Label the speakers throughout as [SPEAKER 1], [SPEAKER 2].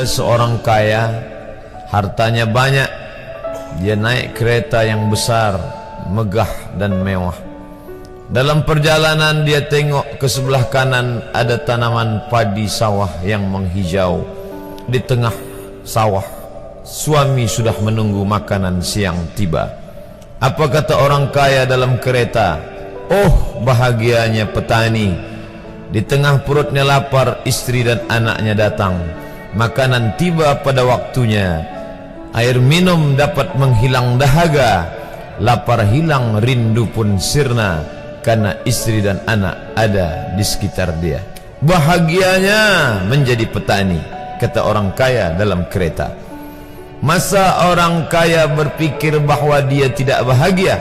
[SPEAKER 1] Seorang kaya, hartanya banyak, dia naik kereta yang besar, megah dan mewah. Dalam perjalanan dia tengok ke sebelah kanan ada tanaman padi sawah yang menghijau. Di tengah sawah, suami sudah menunggu makanan siang tiba. Apa kata orang kaya dalam kereta? Oh, bahagianya petani. Di tengah perutnya lapar, istri dan anaknya datang. Makanan tiba pada waktunya. Air minum dapat menghilang dahaga. Lapar hilang, rindu pun sirna, karena istri dan anak ada di sekitar dia. Bahagianya menjadi petani, kata orang kaya dalam kereta. Masa orang kaya berpikir bahwa dia tidak bahagia?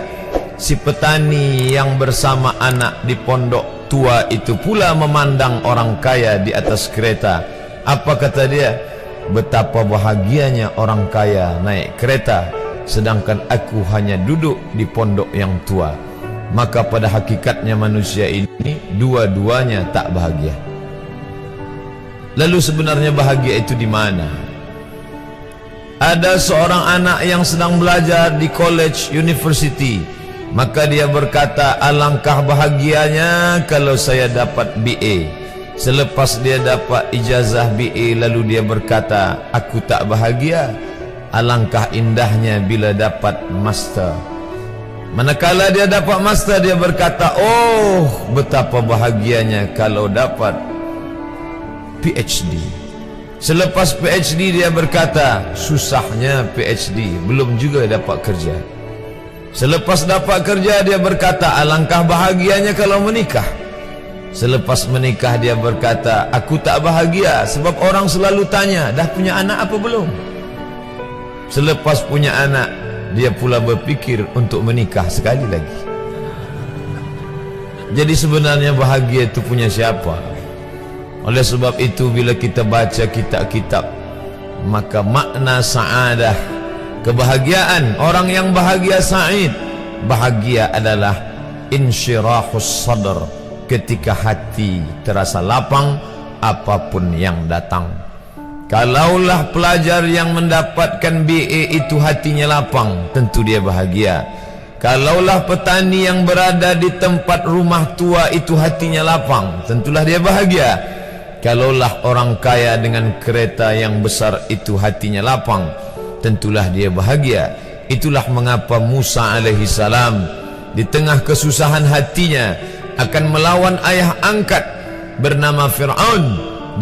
[SPEAKER 1] Si petani yang bersama anak di pondok tua itu pula memandang orang kaya di atas kereta. Apa kata dia? Betapa bahagianya orang kaya naik kereta, sedangkan aku hanya duduk di pondok yang tua. Maka pada hakikatnya manusia ini dua-duanya tak bahagia. Lalu sebenarnya bahagia itu di mana? Ada seorang anak yang sedang belajar di college university. Maka dia berkata, alangkah bahagianya kalau saya dapat BA. Selepas dia dapat ijazah BA, lalu dia berkata, aku tak bahagia. Alangkah indahnya bila dapat master. Manakala dia dapat master, dia berkata, oh, betapa bahagianya kalau dapat PhD. Selepas PhD dia berkata, susahnya PhD, belum juga dapat kerja. Selepas dapat kerja dia berkata, alangkah bahagianya kalau menikah. Selepas menikah dia berkata, aku tak bahagia sebab orang selalu tanya, dah punya anak apa belum? Selepas punya anak, dia pula berpikir untuk menikah sekali lagi. Jadi sebenarnya bahagia itu punya siapa? Oleh sebab itu bila kita baca kitab-kitab, maka makna sa'adah, kebahagiaan, orang yang bahagia sa'id, bahagia adalah insyirahus sadr, ketika hati terasa lapang apapun yang datang. Kalaulah pelajar yang mendapatkan BA itu hatinya lapang, tentu dia bahagia. Kalaulah petani yang berada di tempat rumah tua itu hatinya lapang, tentulah dia bahagia. Kalaulah orang kaya dengan kereta yang besar itu hatinya lapang, tentulah dia bahagia. Itulah mengapa Musa alaihi salam di tengah kesusahan hatinya akan melawan ayah angkat bernama Fir'aun,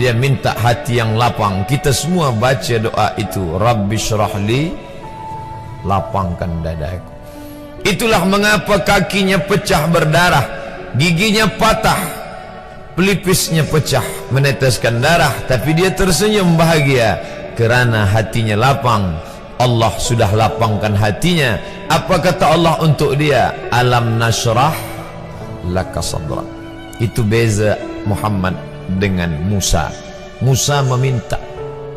[SPEAKER 1] dia minta hati yang lapang. Kita semua baca doa itu, Rabbi syrahli, lapangkan dadaku. Itulah mengapa kakinya pecah berdarah, giginya patah, pelipisnya pecah meneteskan darah, tapi dia tersenyum bahagia kerana hatinya lapang. Allah sudah lapangkan hatinya. Apa kata Allah untuk dia? Alam nashrah laka sadrak. Itu beza Muhammad dengan Musa. Musa meminta,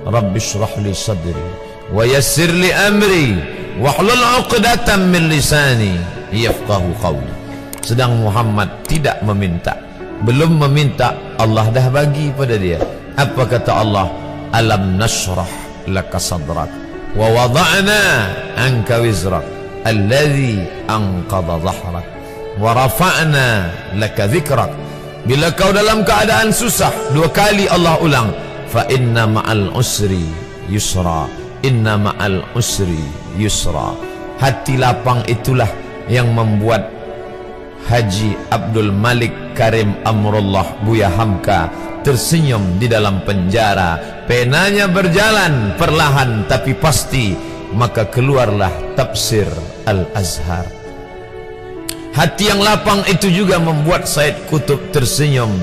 [SPEAKER 1] Rabbi shrah li sadri wa yassir li amri wahlul 'uqdatam min lisani yafqahu qawli. Sedang Muhammad tidak meminta. Belum meminta, Allah dah bagi pada dia. Apa kata Allah? Alam nashrah laka sadrak wa wada'na anka wizrak alladhi anqadha dhahrak wa rafa'na laka dhikrak. Bila kau dalam keadaan susah, dua kali Allah ulang, fa inna ma'al usri yusra, inna ma'al usri yusra. Hati lapang itulah yang membuat Haji Abdul Malik Karim Amrullah Buya Hamka tersenyum di dalam penjara. Penanya berjalan perlahan tapi pasti, maka keluarlah tafsir Al-Azhar. Hati yang lapang itu juga membuat Said Qutb tersenyum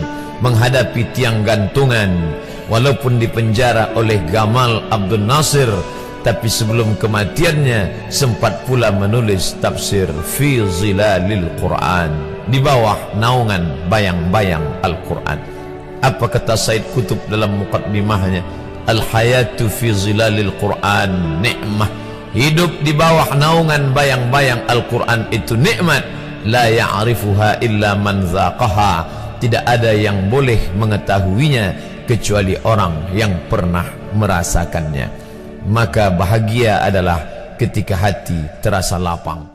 [SPEAKER 1] menghadapi tiang gantungan. Walaupun dipenjara oleh Gamal Abdul Nasir, tapi sebelum kematiannya sempat pula menulis tafsir Fi Zilalil Quran, di bawah naungan bayang-bayang Al-Quran. Apa kata Said Qutb dalam muqaddimahnya? Al-hayatu fi zilalil Quran ni'mah. Hidup di bawah naungan bayang-bayang Al-Quran itu nikmat. La ya'rifuha illa man zaqaha. Tidak ada yang boleh mengetahuinya kecuali orang yang pernah merasakannya. Maka bahagia adalah ketika hati terasa lapang.